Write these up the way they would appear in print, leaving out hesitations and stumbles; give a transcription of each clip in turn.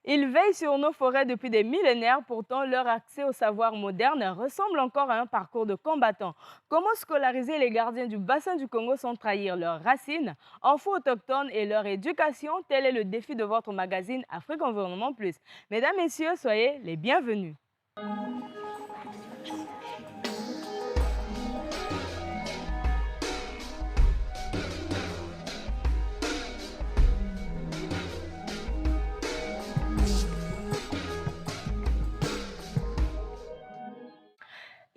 Ils veillent sur nos forêts depuis des millénaires, pourtant leur accès au savoir moderne ressemble encore à un parcours de combattants. Comment scolariser les gardiens du bassin du Congo sans trahir leurs racines, infos autochtones et leur éducation? Tel est le défi de votre magazine Afrique Environnement Plus. Mesdames, Messieurs, soyez les bienvenus.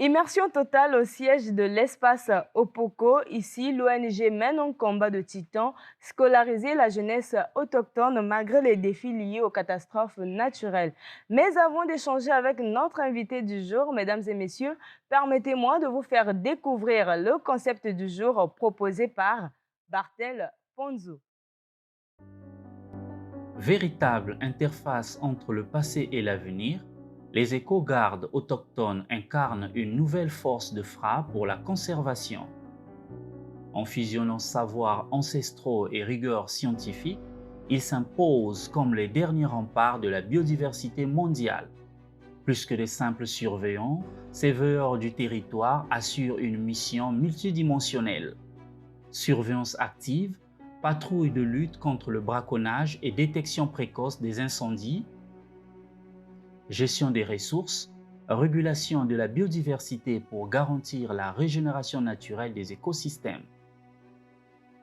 Immersion totale au siège de l'espace Opoko. Ici, l'ONG mène un combat de titans, scolariser la jeunesse autochtone malgré les défis liés aux catastrophes naturelles. Mais avant d'échanger avec notre invité du jour, mesdames et messieurs, permettez-moi de vous faire découvrir le concept du jour proposé par Bartel Ponzo. Véritable interface entre le passé et l'avenir, les éco-gardes autochtones incarnent une nouvelle force de frappe pour la conservation. En fusionnant savoirs ancestraux et rigueur scientifique, ils s'imposent comme les derniers remparts de la biodiversité mondiale. Plus que des simples surveillants, ces veilleurs du territoire assurent une mission multidimensionnelle. Surveillance active, patrouille de lutte contre le braconnage et détection précoce des incendies, gestion des ressources, régulation de la biodiversité pour garantir la régénération naturelle des écosystèmes,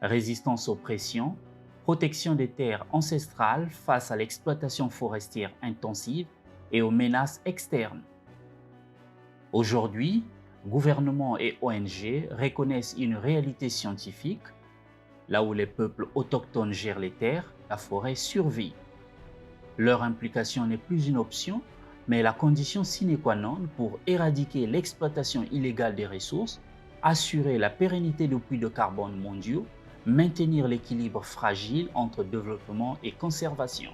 résistance aux pressions, protection des terres ancestrales face à l'exploitation forestière intensive et aux menaces externes. Aujourd'hui, gouvernements et ONG reconnaissent une réalité scientifique. Là où les peuples autochtones gèrent les terres, la forêt survit. Leur implication n'est plus une option, mais la condition sine qua non pour éradiquer l'exploitation illégale des ressources, assurer la pérennité des puits de carbone mondiaux, maintenir l'équilibre fragile entre développement et conservation.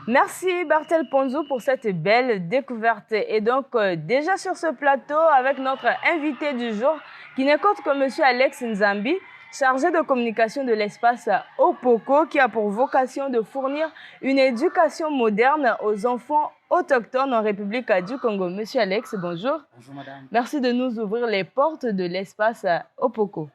Merci Bartel Ponzo pour cette belle découverte. Et donc, déjà sur ce plateau avec notre invité du jour, qui n'est qu'autre que M. Alex Nzambi, chargé de communication de l'espace Opoko, qui a pour vocation de fournir une éducation moderne aux enfants autochtones en République du Congo. Monsieur Alex, bonjour. Bonjour madame. Merci de nous ouvrir les portes de l'espace Opoko.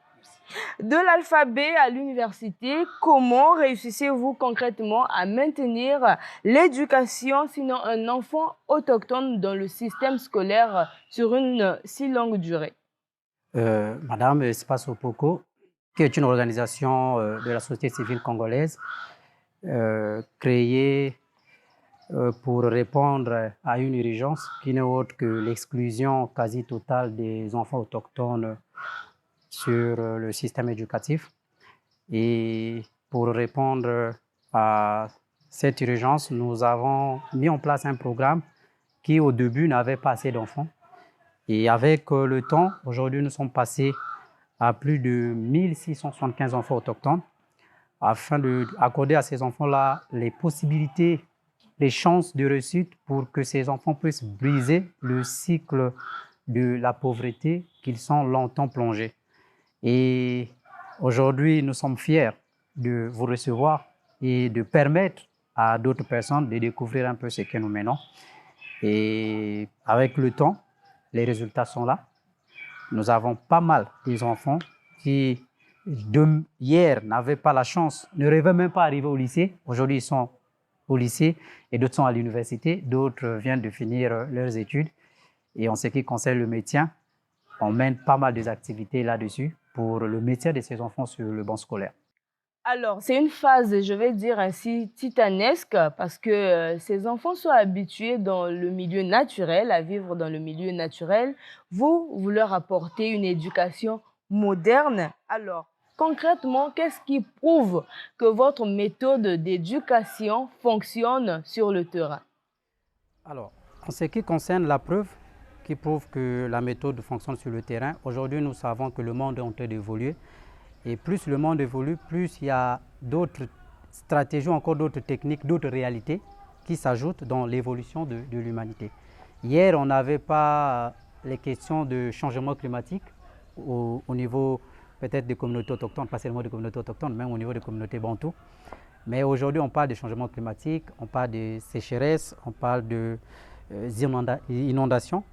De l'alphabet à l'université, comment réussissez-vous concrètement à maintenir l'éducation, sinon un enfant autochtone dans le système scolaire sur une si longue durée? Madame, Espace Opoko, qui est une organisation de la société civile congolaise créée pour répondre à une urgence qui n'est autre que l'exclusion quasi totale des enfants autochtones sur le système éducatif. Et pour répondre à cette urgence, nous avons mis en place un programme qui au début n'avait pas assez d'enfants. Et avec le temps, aujourd'hui, nous sommes passés à plus de 1675 enfants autochtones afin d'accorder à ces enfants-là les possibilités, les chances de réussite pour que ces enfants puissent briser le cycle de la pauvreté qu'ils sont longtemps plongés. Et aujourd'hui, nous sommes fiers de vous recevoir et de permettre à d'autres personnes de découvrir un peu ce que nous menons. Et avec le temps, les résultats sont là. Nous avons pas mal des enfants qui, hier, n'avaient pas la chance, ne rêvaient même pas d'arriver au lycée. Aujourd'hui, ils sont au lycée et d'autres sont à l'université. D'autres viennent de finir leurs études. Et en ce qui concerne le maintien, on mène pas mal des activités là-dessus pour le maintien de ces enfants sur le banc scolaire. Alors, c'est une phase, je vais dire ainsi, titanesque parce que ces enfants sont habitués dans le milieu naturel, à vivre dans le milieu naturel. Vous leur apportez une éducation moderne. Alors, concrètement, qu'est-ce qui prouve que votre méthode d'éducation fonctionne sur le terrain? Alors, en ce qui concerne la preuve qui prouve que la méthode fonctionne sur le terrain, aujourd'hui, nous savons que le monde est en train d'évoluer. Et plus le monde évolue, plus il y a d'autres stratégies, encore d'autres techniques, d'autres réalités qui s'ajoutent dans l'évolution de l'humanité. Hier, on n'avait pas les questions de changement climatique au niveau peut-être des communautés autochtones, pas seulement des communautés autochtones, même au niveau des communautés bantoues. Mais aujourd'hui, on parle de changement climatique, on parle de sécheresse, on parle de inondations.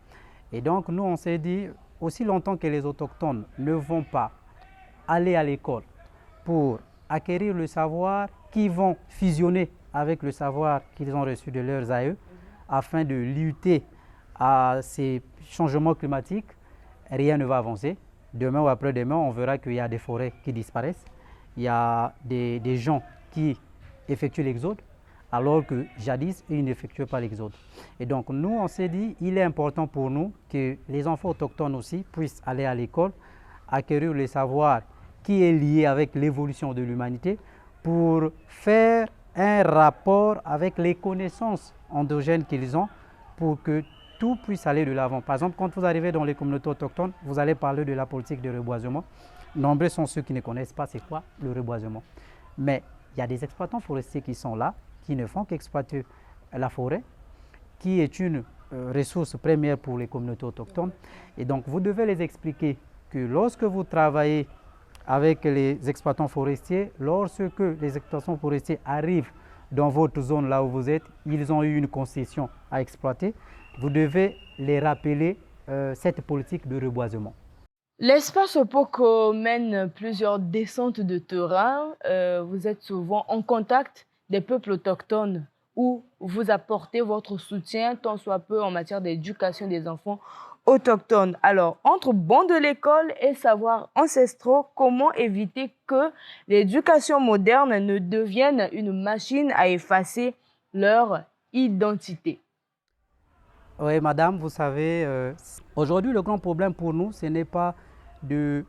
Et donc, nous, on s'est dit, aussi longtemps que les autochtones ne vont pas aller à l'école pour acquérir le savoir, qui vont fusionner avec le savoir qu'ils ont reçu de leurs aïeux, afin de lutter à ces changements climatiques, rien ne va avancer. Demain ou après-demain, on verra qu'il y a des forêts qui disparaissent, il y a des gens qui effectuent l'exode, alors que jadis, ils n'effectuaient pas l'exode. Et donc, nous, on s'est dit, il est important pour nous que les enfants autochtones aussi puissent aller à l'école, acquérir le savoir qui est lié avec l'évolution de l'humanité pour faire un rapport avec les connaissances endogènes qu'ils ont pour que tout puisse aller de l'avant. Par exemple, quand vous arrivez dans les communautés autochtones, vous allez parler de la politique de reboisement. Nombreux sont ceux qui ne connaissent pas c'est quoi le reboisement. Mais il y a des exploitants forestiers qui sont là, qui ne font qu'exploiter la forêt, qui est une ressource première pour les communautés autochtones. Et donc, vous devez les expliquer que lorsque vous travaillez avec les exploitants forestiers, lorsque les exploitants forestiers arrivent dans votre zone là où vous êtes, ils ont eu une concession à exploiter, vous devez les rappeler cette politique de reboisement. L'espace Opoko mène plusieurs descentes de terrain. Vous êtes souvent en contact des peuples autochtones où vous apportez votre soutien, tant soit peu en matière d'éducation des enfants autochtones. Alors, entre bons de l'école et savoirs ancestraux, comment éviter que l'éducation moderne ne devienne une machine à effacer leur identité? Oui, madame, vous savez, aujourd'hui, le grand problème pour nous, ce n'est pas de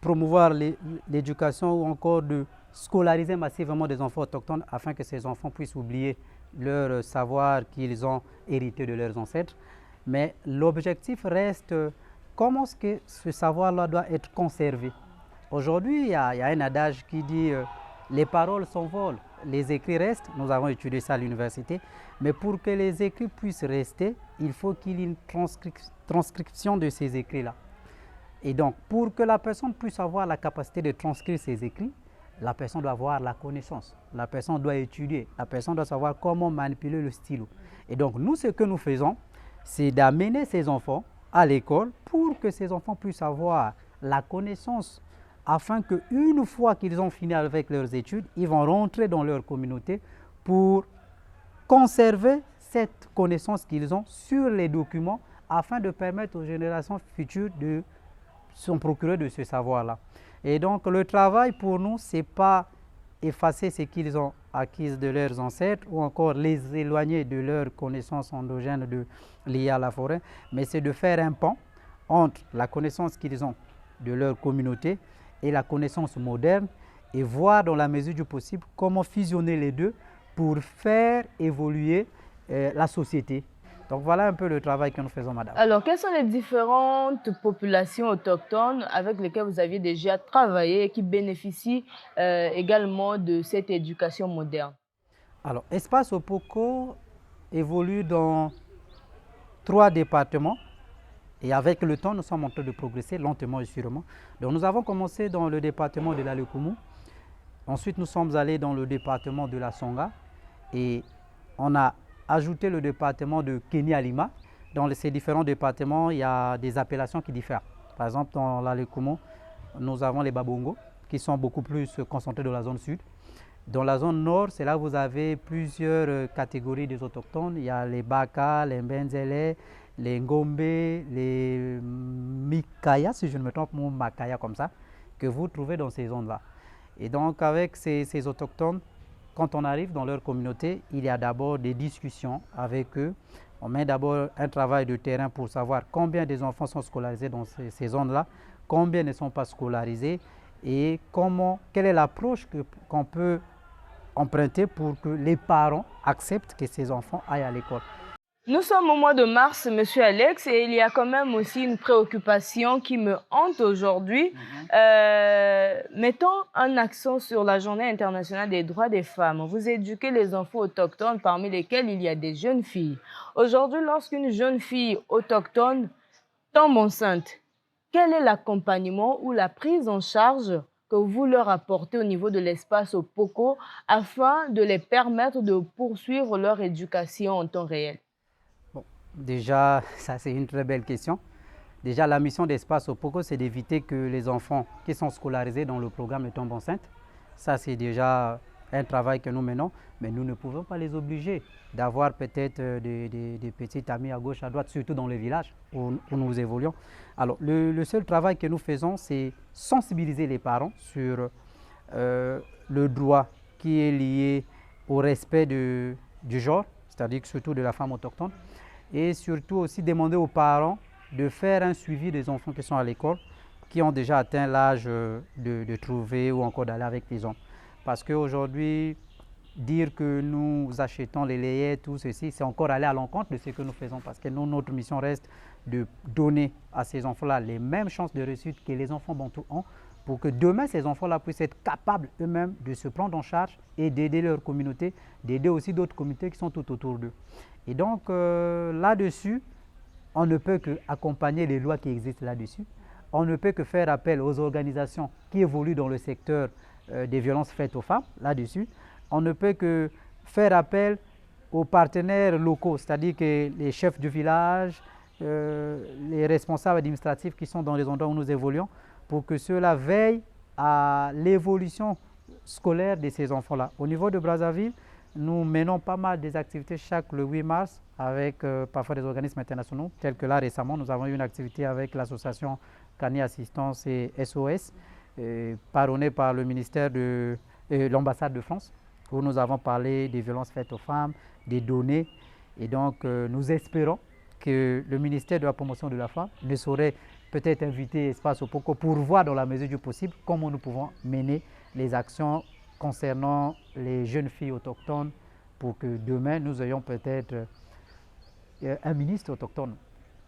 promouvoir l'éducation ou encore de scolariser massivement des enfants autochtones afin que ces enfants puissent oublier leur savoir qu'ils ont hérité de leurs ancêtres. Mais l'objectif reste comment est-ce que ce savoir-là doit être conservé. Aujourd'hui, il y a un adage qui dit les paroles s'envolent, les écrits restent. Nous avons étudié ça à l'université. Mais pour que les écrits puissent rester, il faut qu'il y ait une transcription de ces écrits-là. Et donc, pour que la personne puisse avoir la capacité de transcrire ses écrits, la personne doit avoir la connaissance, la personne doit étudier, la personne doit savoir comment manipuler le stylo. Et donc, nous, ce que nous faisons, c'est d'amener ces enfants à l'école pour que ces enfants puissent avoir la connaissance afin qu'une fois qu'ils ont fini avec leurs études, ils vont rentrer dans leur communauté pour conserver cette connaissance qu'ils ont sur les documents afin de permettre aux générations futures de se procurer de ce savoir-là. Et donc, le travail pour nous, ce n'est pas effacer ce qu'ils ont acquis de leurs ancêtres ou encore les éloigner de leurs connaissances endogènes liées à la forêt, mais c'est de faire un pont entre la connaissance qu'ils ont de leur communauté et la connaissance moderne et voir dans la mesure du possible comment fusionner les deux pour faire évoluer la société. Donc voilà un peu le travail que nous faisons, madame. Alors, quelles sont les différentes populations autochtones avec lesquelles vous aviez déjà travaillé et qui bénéficient également de cette éducation moderne? Alors, Espace Opoko évolue dans 3 départements et avec le temps, nous sommes en train de progresser lentement et sûrement. Donc, nous avons commencé dans le département de l'Alekumu. Ensuite, nous sommes allés dans le département de la Songa et on a ajouté le département de Kenya-Lima. Dans ces différents départements, il y a des appellations qui diffèrent. Par exemple, dans l'Alekumu, nous avons les Babongo qui sont beaucoup plus concentrés dans la zone sud. Dans la zone nord, c'est là où vous avez plusieurs catégories des autochtones. Il y a les Baka, les Mbenzele, les Ngombe, les Mikaya, si je ne me trompe, ou Makaya comme ça, que vous trouvez dans ces zones-là. Et donc, avec ces autochtones, quand on arrive dans leur communauté, il y a d'abord des discussions avec eux. On met d'abord un travail de terrain pour savoir combien des enfants sont scolarisés dans ces zones-là, combien ne sont pas scolarisés et quelle est l'approche qu'on peut emprunter pour que les parents acceptent que ces enfants aillent à l'école. Nous sommes au mois de mars, Monsieur Alex, et il y a quand même aussi une préoccupation qui me hante aujourd'hui. Mettons un accent sur la Journée internationale des droits des femmes. Vous éduquez les enfants autochtones, parmi lesquels il y a des jeunes filles. Aujourd'hui, lorsqu'une jeune fille autochtone Tombe enceinte, quel est l'accompagnement ou la prise en charge que vous leur apportez au niveau de l'espace Opoko afin de les permettre de poursuivre leur éducation en temps réel? Bon, déjà, ça c'est une très belle question. Déjà, la mission d'Espace Opoko, c'est d'éviter que les enfants qui sont scolarisés dans le programme tombent enceintes. Ça, c'est déjà un travail que nous menons, mais nous ne pouvons pas les obliger d'avoir peut-être des petits amis à gauche, à droite, surtout dans les villages où nous évoluons. Alors, le seul travail que nous faisons, c'est sensibiliser les parents sur le droit qui est lié au respect du genre, c'est-à-dire surtout de la femme autochtone, et surtout aussi demander aux parents de faire un suivi des enfants qui sont à l'école, qui ont déjà atteint l'âge de trouver ou encore d'aller avec les hommes. Parce qu'aujourd'hui, dire que nous achetons les layettes, tout ceci, c'est encore aller à l'encontre de ce que nous faisons. Parce que nous, notre mission reste de donner à ces enfants-là les mêmes chances de réussite que les enfants bantous ont, pour que demain, ces enfants-là puissent être capables eux-mêmes de se prendre en charge et d'aider leur communauté, d'aider aussi d'autres communautés qui sont tout autour d'eux. Et donc, là-dessus, on ne peut qu'accompagner les lois qui existent là-dessus. On ne peut que faire appel aux organisations qui évoluent dans le secteur des violences faites aux femmes, là-dessus. On ne peut que faire appel aux partenaires locaux, c'est-à-dire que les chefs du village, les responsables administratifs qui sont dans les endroits où nous évoluons, pour que ceux-là veillent à l'évolution scolaire de ces enfants-là. Au niveau de Brazzaville, nous menons pas mal des activités chaque le 8 mars avec parfois des organismes internationaux, tels que là récemment, nous avons eu une activité avec l'association Cani Assistance et SOS, parrainée par le ministère de l'ambassade de France, où nous avons parlé des violences faites aux femmes, des données. Et donc, nous espérons que le ministère de la promotion de la femme ne saurait peut-être inviter Espace Opoko pour voir dans la mesure du possible comment nous pouvons mener les actions concernant les jeunes filles autochtones pour que demain nous ayons peut-être un ministre autochtone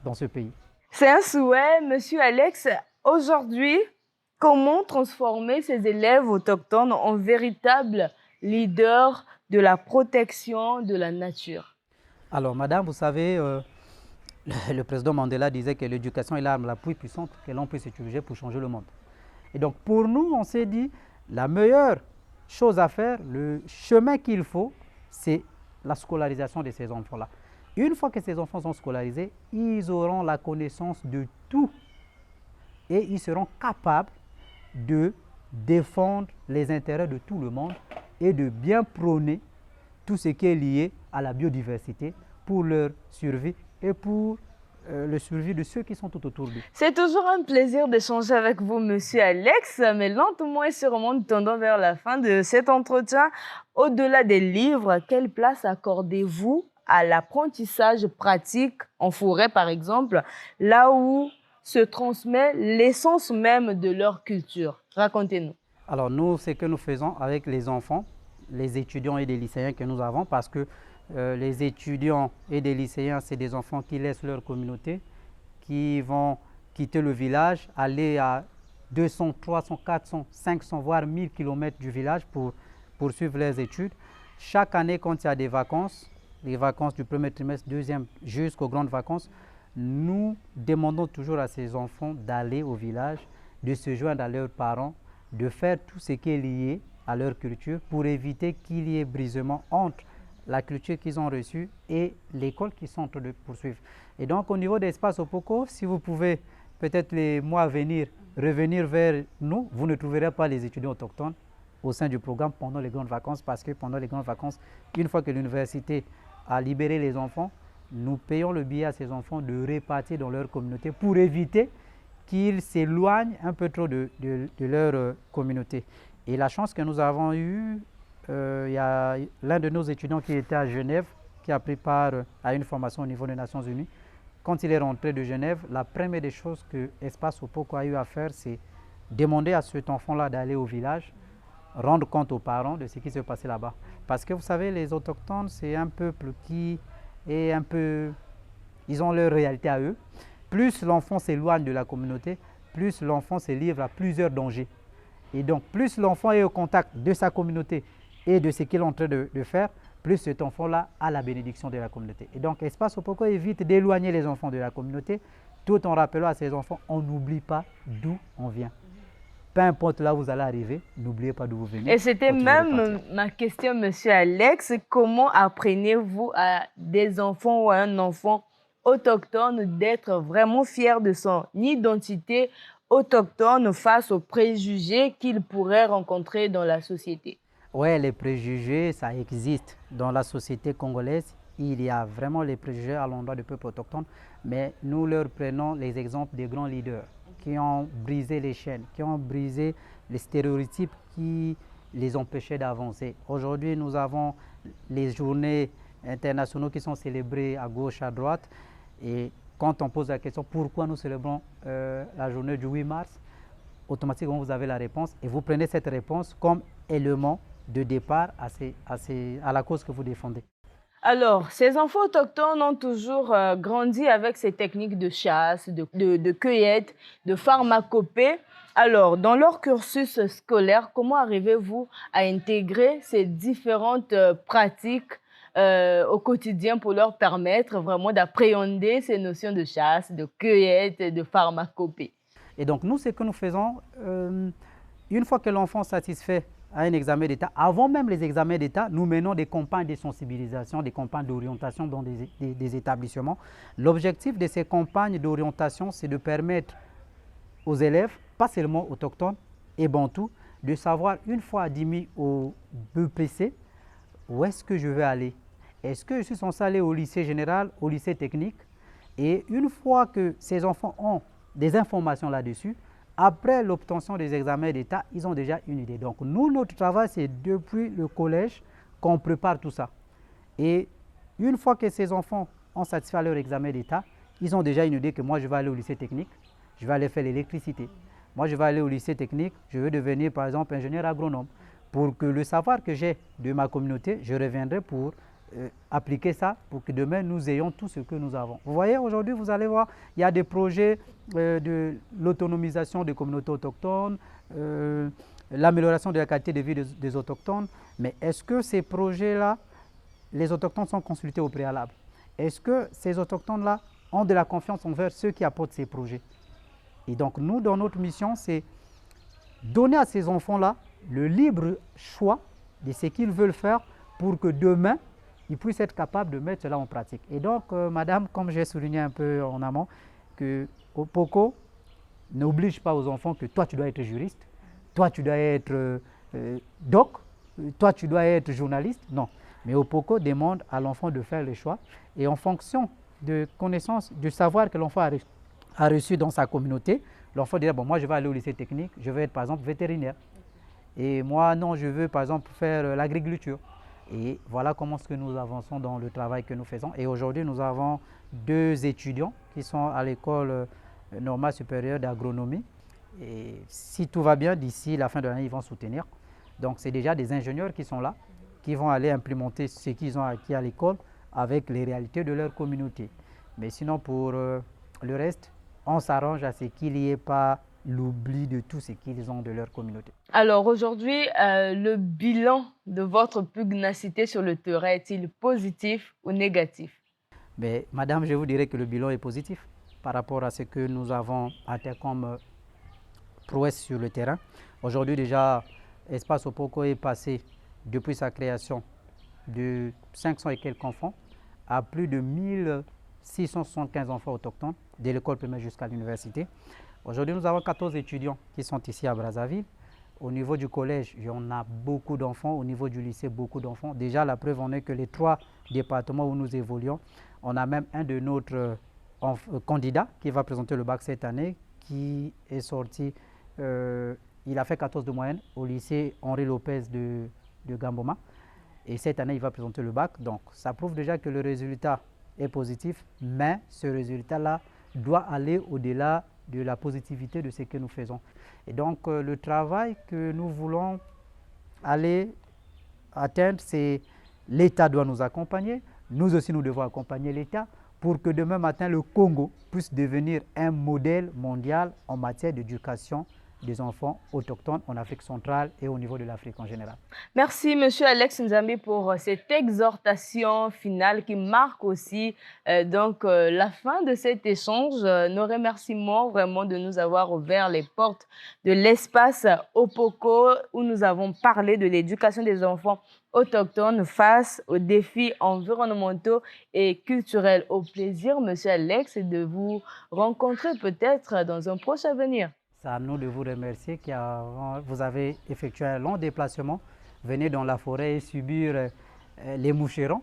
dans ce pays. C'est un souhait, Monsieur Alex. Aujourd'hui, comment transformer ces élèves autochtones en véritables leaders de la protection de la nature? Alors, madame, vous savez, le président Mandela disait que l'éducation est l'arme la plus puissante que l'on puisse utiliser pour changer le monde. Et donc, pour nous, on s'est dit, la meilleure chose à faire, le chemin qu'il faut, c'est la scolarisation de ces enfants-là. Une fois que ces enfants sont scolarisés, ils auront la connaissance de tout et ils seront capables de défendre les intérêts de tout le monde et de bien prôner tout ce qui est lié à la biodiversité pour leur survie et pour le survie de ceux qui sont tout autour d'eux. C'est toujours un plaisir d'échanger avec vous, Monsieur Alex, mais lentement et sûrement nous tendons vers la fin de cet entretien. Au-delà des livres, quelle place accordez-vous à l'apprentissage pratique en forêt, par exemple, là où se transmet l'essence même de leur culture? Racontez-nous. Alors nous, ce que nous faisons avec les enfants, les étudiants et les lycéens que nous avons, parce que les étudiants et les lycéens, c'est des enfants qui laissent leur communauté, qui vont quitter le village, aller à 200, 300, 400, 500, voire 1000 km du village pour poursuivre leurs études. Chaque année, quand il y a des vacances, les vacances du premier trimestre, deuxième, jusqu'aux grandes vacances, nous demandons toujours à ces enfants d'aller au village, de se joindre à leurs parents, de faire tout ce qui est lié à leur culture pour éviter qu'il y ait brisement entre la culture qu'ils ont reçue et l'école qu'ils sont en train de poursuivre. Et donc, au niveau d'Espace Opoko, si vous pouvez, peut-être les mois à venir, revenir vers nous, vous ne trouverez pas les étudiants autochtones au sein du programme pendant les grandes vacances, parce que pendant les grandes vacances, une fois que l'université a libéré les enfants, nous payons le billet à ces enfants de repartir dans leur communauté pour éviter qu'ils s'éloignent un peu trop de leur communauté. Et la chance que nous avons eue, il y a l'un de nos étudiants qui était à Genève, qui a pris part à une formation au niveau des Nations Unies. Quand il est rentré de Genève, la première des choses que Espace Opoko a eu à faire, c'est demander à cet enfant-là d'aller au village, rendre compte aux parents de ce qui s'est passé là-bas. Parce que vous savez, les autochtones, c'est un peuple qui est un peu... Ils ont leur réalité à eux. Plus l'enfant s'éloigne de la communauté, plus l'enfant se livre à plusieurs dangers. Et donc, plus l'enfant est au contact de sa communauté et de ce qu'il est en train de faire, plus cet enfant-là a la bénédiction de la communauté. Et donc, Espace Opoko évite d'éloigner les enfants de la communauté tout en rappelant à ces enfants, on n'oublie pas d'où on vient. Peu importe là où vous allez arriver, n'oubliez pas d'où vous venez. Et c'était même ma question, Monsieur Alex. Comment apprenez-vous à des enfants ou à un enfant autochtone d'être vraiment fier de son identité autochtone face aux préjugés qu'il pourrait rencontrer dans la société? Oui, les préjugés, ça existe dans la société congolaise. Il y a vraiment les préjugés à l'endroit du peuple autochtone, mais nous leur prenons les exemples des grands leaders qui ont brisé les chaînes, qui ont brisé les stéréotypes qui les empêchaient d'avancer. Aujourd'hui, nous avons les journées internationales qui sont célébrées à gauche, à droite. Et quand on pose la question pourquoi nous célébrons la journée du 8 mars, automatiquement vous avez la réponse et vous prenez cette réponse comme élément de départ à la cause que vous défendez. Alors, ces enfants autochtones ont toujours grandi avec ces techniques de chasse, de cueillette, de pharmacopée. Alors, dans leur cursus scolaire, comment arrivez-vous à intégrer ces différentes pratiques au quotidien pour leur permettre vraiment d'appréhender ces notions de chasse, de cueillette et de pharmacopée? Et donc, nous, ce que nous faisons, une fois que l'enfant satisfait à un examen d'État, avant même les examens d'État, nous menons des campagnes de sensibilisation, des campagnes d'orientation dans des établissements. L'objectif de ces campagnes d'orientation, c'est de permettre aux élèves, pas seulement autochtones et bantous, de savoir une fois admis au BEPC, où est-ce que je vais aller? Est-ce que je suis censé aller au lycée général, au lycée technique? Et une fois que ces enfants ont des informations là-dessus, après l'obtention des examens d'État, ils ont déjà une idée. Donc nous, notre travail, c'est depuis le collège qu'on prépare tout ça. Et une fois que ces enfants ont satisfait leur examen d'État, ils ont déjà une idée que moi, je vais aller au lycée technique, je vais aller faire l'électricité. Moi, je vais aller au lycée technique, je veux devenir, par exemple, ingénieur agronome. Pour que le savoir que j'ai de ma communauté, je reviendrai pour appliquer ça pour que demain nous ayons tout ce que nous avons. Vous voyez, aujourd'hui, vous allez voir, il y a des projets de l'autonomisation des communautés autochtones, l'amélioration de la qualité de vie des autochtones. Mais est-ce que ces projets-là, les autochtones sont consultés au préalable? Est-ce que ces autochtones-là ont de la confiance envers ceux qui apportent ces projets? Et donc, nous, dans notre mission, c'est donner à ces enfants-là le libre choix de ce qu'ils veulent faire pour que demain, ils puissent être capables de mettre cela en pratique. Et donc, madame, comme j'ai souligné un peu en amont, que Opoko n'oblige pas aux enfants que toi, tu dois être juriste, toi, tu dois être doc, toi, tu dois être journaliste. Non. Mais Opoko demande à l'enfant de faire le choix. Et en fonction de connaissances, du savoir que l'enfant a reçu dans sa communauté, l'enfant dirait, bon, moi, je vais aller au lycée technique, je vais être, par exemple, vétérinaire. Et moi, non, je veux, par exemple, faire l'agriculture. Et voilà comment est-ce que nous avançons dans le travail que nous faisons. Et aujourd'hui, nous avons 2 étudiants qui sont à l'école normale supérieure d'agronomie. Et si tout va bien, d'ici la fin de l'année, ils vont soutenir. Donc, c'est déjà des ingénieurs qui sont là, qui vont aller implémenter ce qu'ils ont acquis à l'école avec les réalités de leur communauté. Mais sinon, pour le reste, on s'arrange à ce qu'il n'y ait pas l'oubli de tout ce qu'ils ont de leur communauté. Alors aujourd'hui, le bilan de votre pugnacité sur le terrain est-il positif ou négatif? Mais, madame, je vous dirais que le bilan est positif par rapport à ce que nous avons atteint comme prouesse sur le terrain. Aujourd'hui déjà, Espace Opoko est passé depuis sa création de 500 et quelques enfants à plus de 1675 enfants autochtones, de l'école primaire jusqu'à l'université. Aujourd'hui, nous avons 14 étudiants qui sont ici à Brazzaville. Au niveau du collège, il y en a beaucoup d'enfants. Au niveau du lycée, beaucoup d'enfants. Déjà, la preuve en est que les 3 départements où nous évoluons, on a même un de notre candidat qui va présenter le bac cette année, qui est sorti, il a fait 14 de moyenne au lycée Henri Lopez de Gamboma. Et cette année, il va présenter le bac. Donc, ça prouve déjà que le résultat est positif, mais ce résultat-là doit aller au-delà de la positivité de ce que nous faisons. Et donc, le travail que nous voulons aller atteindre, c'est l'État doit nous accompagner, nous aussi nous devons accompagner l'État pour que demain matin, le Congo puisse devenir un modèle mondial en matière d'éducation des enfants autochtones en Afrique centrale et au niveau de l'Afrique en général. Merci, Monsieur Alex Nzambi, pour cette exhortation finale qui marque aussi la fin de cet échange. Nos remerciements vraiment de nous avoir ouvert les portes de l'espace Opoko où nous avons parlé de l'éducation des enfants autochtones face aux défis environnementaux et culturels. Au plaisir, Monsieur Alex, de vous rencontrer peut-être dans un proche avenir. C'est à nous de vous remercier vous avez effectué un long déplacement, venir dans la forêt et subir les moucherons.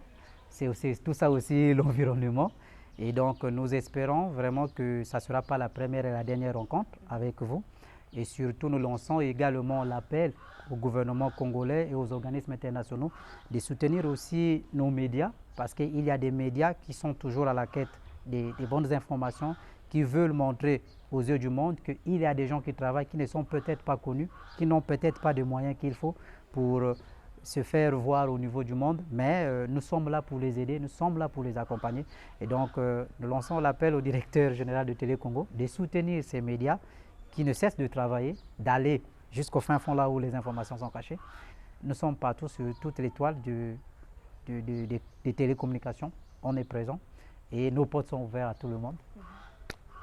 C'est tout ça aussi l'environnement. Et donc nous espérons vraiment que ça ne sera pas la première et la dernière rencontre avec vous. Et surtout nous lançons également l'appel au gouvernement congolais et aux organismes internationaux de soutenir aussi nos médias, parce qu'il y a des médias qui sont toujours à la quête des bonnes informations, qui veulent montrer aux yeux du monde qu'il y a des gens qui travaillent, qui ne sont peut-être pas connus, qui n'ont peut-être pas de moyens qu'il faut pour se faire voir au niveau du monde, mais nous sommes là pour les aider, nous sommes là pour les accompagner. Et donc, nous lançons l'appel au directeur général de Télé Congo de soutenir ces médias qui ne cessent de travailler, d'aller jusqu'au fin fond là où les informations sont cachées. Nous sommes partout sur toute l'étoile des télécommunications, on est présent et nos portes sont ouvertes à tout le monde.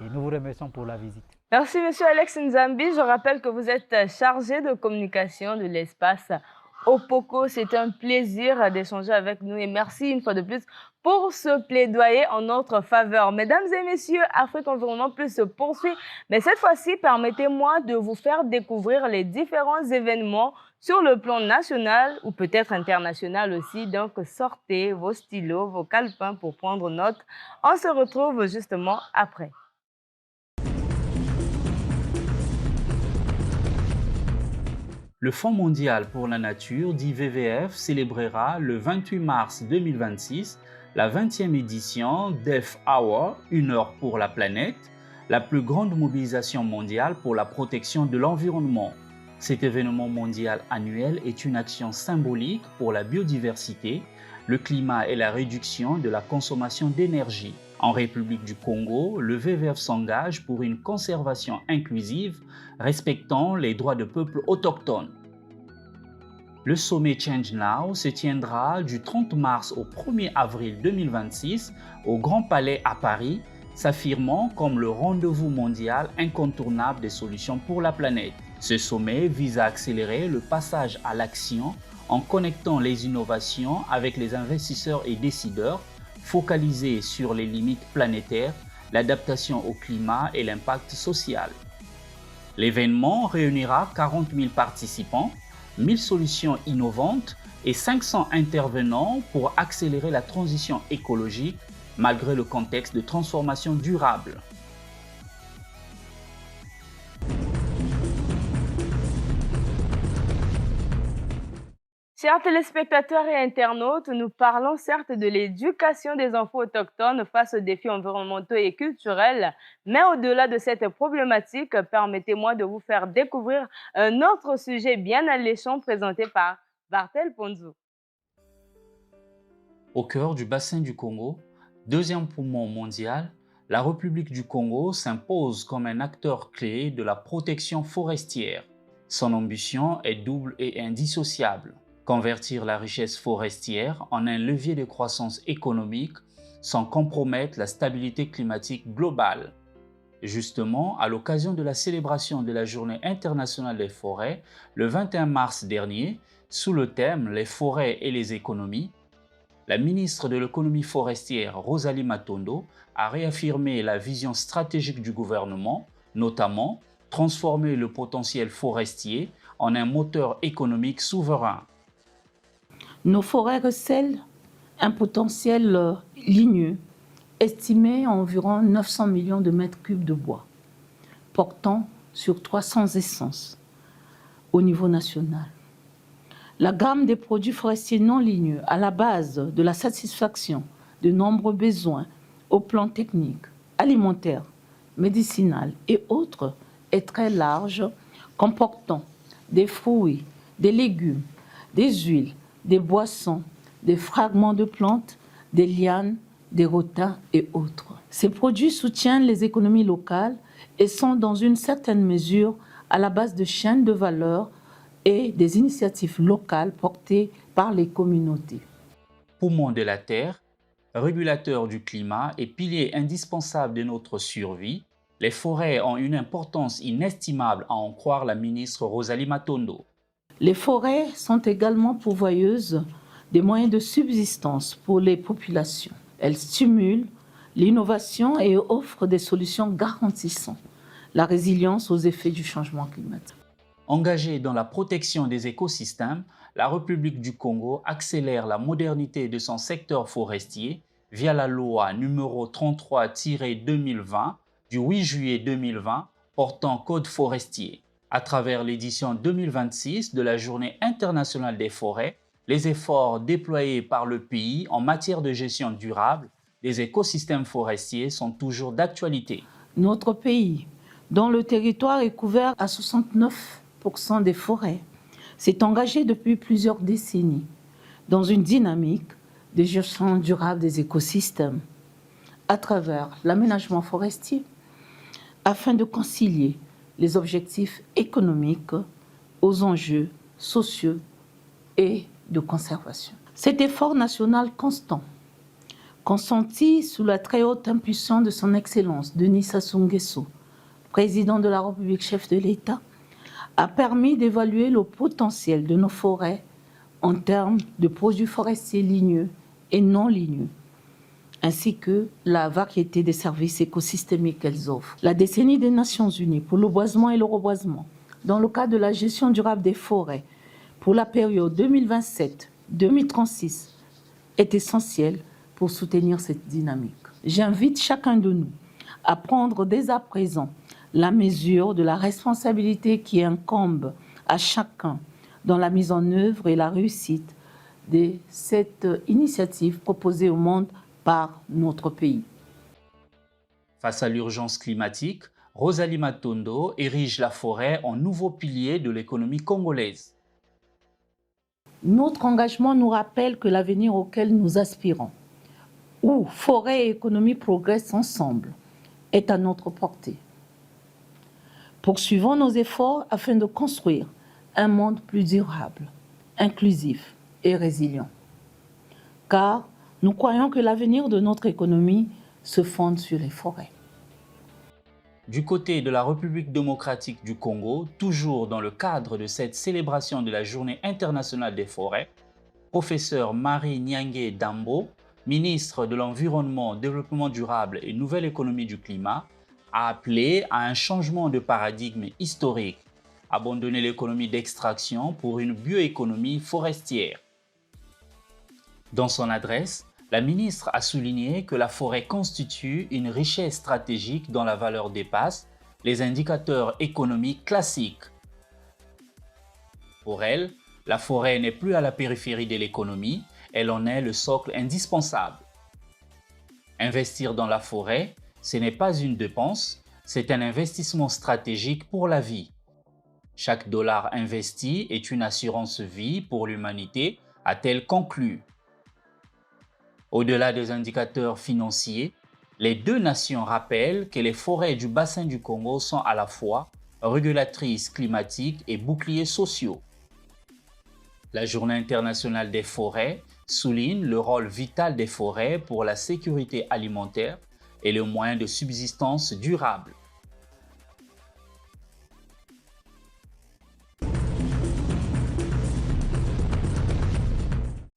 Et nous vous remercions pour la visite. Merci, Monsieur Alex Nzambi. Je rappelle que vous êtes chargé de communication de l'espace Opoko. C'est un plaisir d'échanger avec nous et merci une fois de plus pour ce plaidoyer en notre faveur. Mesdames et messieurs, Afrique Environnement Plus se poursuit. Mais cette fois-ci, permettez-moi de vous faire découvrir les différents événements sur le plan national ou peut-être international aussi. Donc, sortez vos stylos, vos calepins pour prendre note. On se retrouve justement après. Le Fonds mondial pour la nature, dit WWF, célébrera le 28 mars 2026 la 20e édition d'Earth Hour, 1 heure pour la planète, la plus grande mobilisation mondiale pour la protection de l'environnement. Cet événement mondial annuel est une action symbolique pour la biodiversité, le climat et la réduction de la consommation d'énergie. En République du Congo, le WWF s'engage pour une conservation inclusive respectant les droits de peuples autochtones. Le sommet Change Now se tiendra du 30 mars au 1er avril 2026 au Grand Palais à Paris, s'affirmant comme le rendez-vous mondial incontournable des solutions pour la planète. Ce sommet vise à accélérer le passage à l'action en connectant les innovations avec les investisseurs et décideurs, focalisés sur les limites planétaires, l'adaptation au climat et l'impact social. L'événement réunira 40 000 participants, 1000 solutions innovantes et 500 intervenants pour accélérer la transition écologique malgré le contexte de transformation durable. Chers téléspectateurs et internautes, nous parlons certes de l'éducation des enfants autochtones face aux défis environnementaux et culturels, mais au-delà de cette problématique, permettez-moi de vous faire découvrir un autre sujet bien alléchant présenté par Bartel Ponzo. Au cœur du bassin du Congo, deuxième poumon mondial, la République du Congo s'impose comme un acteur clé de la protection forestière. Son ambition est double et indissociable. Convertir la richesse forestière en un levier de croissance économique sans compromettre la stabilité climatique globale. Justement, à l'occasion de la célébration de la Journée internationale des forêts, le 21 mars dernier, sous le thème « Les forêts et les économies », la ministre de l'économie forestière Rosalie Matondo a réaffirmé la vision stratégique du gouvernement, notamment transformer le potentiel forestier en un moteur économique souverain. Nos forêts recèlent un potentiel ligneux estimé à environ 900 millions de mètres cubes de bois, portant sur 300 essences au niveau national. La gamme des produits forestiers non ligneux à la base de la satisfaction de nombreux besoins au plan technique, alimentaire, médicinal et autres est très large, comportant des fruits, des légumes, des huiles, des boissons, des fragments de plantes, des lianes, des rotins et autres. Ces produits soutiennent les économies locales et sont dans une certaine mesure à la base de chaînes de valeur et des initiatives locales portées par les communautés. Poumon de la terre, régulateur du climat et pilier indispensable de notre survie, les forêts ont une importance inestimable à en croire la ministre Rosalie Matondo. Les forêts sont également pourvoyeuses des moyens de subsistance pour les populations. Elles stimulent l'innovation et offrent des solutions garantissant la résilience aux effets du changement climatique. Engagée dans la protection des écosystèmes, la République du Congo accélère la modernité de son secteur forestier via la loi numéro 33-2020 du 8 juillet 2020 portant Code forestier. À travers l'édition 2026 de la Journée internationale des forêts, les efforts déployés par le pays en matière de gestion durable des écosystèmes forestiers sont toujours d'actualité. Notre pays, dont le territoire est couvert à 69% des forêts, s'est engagé depuis plusieurs décennies dans une dynamique de gestion durable des écosystèmes à travers l'aménagement forestier afin de concilier les objectifs économiques aux enjeux sociaux et de conservation. Cet effort national constant, consenti sous la très haute impulsion de son Excellence Denis Sassou Nguesso, président de la République, chef de l'État, a permis d'évaluer le potentiel de nos forêts en termes de produits forestiers ligneux et non ligneux, ainsi que la variété des services écosystémiques qu'elles offrent. La décennie des Nations Unies pour le boisement et le reboisement, dans le cadre de la gestion durable des forêts pour la période 2027-2036, est essentielle pour soutenir cette dynamique. J'invite chacun de nous à prendre dès à présent la mesure de la responsabilité qui incombe à chacun dans la mise en œuvre et la réussite de cette initiative proposée au monde par notre pays. Face à l'urgence climatique, Rosalie Matondo érige la forêt en nouveau pilier de l'économie congolaise. Notre engagement nous rappelle que l'avenir auquel nous aspirons, où forêt et économie progressent ensemble, est à notre portée. Poursuivons nos efforts afin de construire un monde plus durable, inclusif et résilient. Car nous croyons que l'avenir de notre économie se fonde sur les forêts. Du côté de la République démocratique du Congo, toujours dans le cadre de cette célébration de la Journée internationale des forêts, professeur Marie Nyange Dambo, ministre de l'Environnement, Développement durable et Nouvelle économie du climat, a appelé à un changement de paradigme historique, abandonner l'économie d'extraction pour une bioéconomie forestière. Dans son adresse, la ministre a souligné que la forêt constitue une richesse stratégique dont la valeur dépasse les indicateurs économiques classiques. Pour elle, la forêt n'est plus à la périphérie de l'économie, elle en est le socle indispensable. Investir dans la forêt, ce n'est pas une dépense, c'est un investissement stratégique pour la vie. Chaque dollar investi est une assurance vie pour l'humanité, a-t-elle conclu. Au-delà des indicateurs financiers, les deux nations rappellent que les forêts du bassin du Congo sont à la fois régulatrices climatiques et boucliers sociaux. La Journée internationale des forêts souligne le rôle vital des forêts pour la sécurité alimentaire et le moyen de subsistance durable.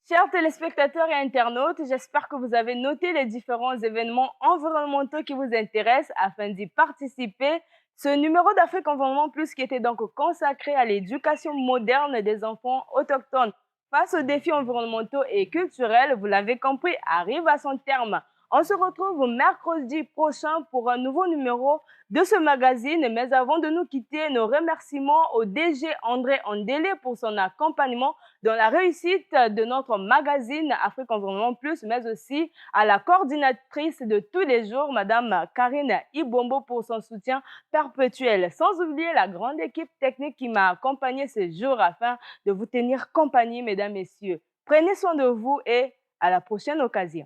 Chers téléspectateurs et internautes, j'espère que vous avez noté les différents événements environnementaux qui vous intéressent afin d'y participer. Ce numéro d'Afrique Environnement Plus qui était donc consacré à l'éducation moderne des enfants autochtones face aux défis environnementaux et culturels, vous l'avez compris, arrive à son terme. On se retrouve mercredi prochain pour un nouveau numéro de ce magazine. Mais avant de nous quitter, nos remerciements au DG André Andélé pour son accompagnement dans la réussite de notre magazine Afrique Environnement Plus, mais aussi à la coordinatrice de tous les jours, Madame Karine Ibombo, pour son soutien perpétuel. Sans oublier la grande équipe technique qui m'a accompagné ce jour afin de vous tenir compagnie, mesdames, messieurs. Prenez soin de vous et à la prochaine occasion.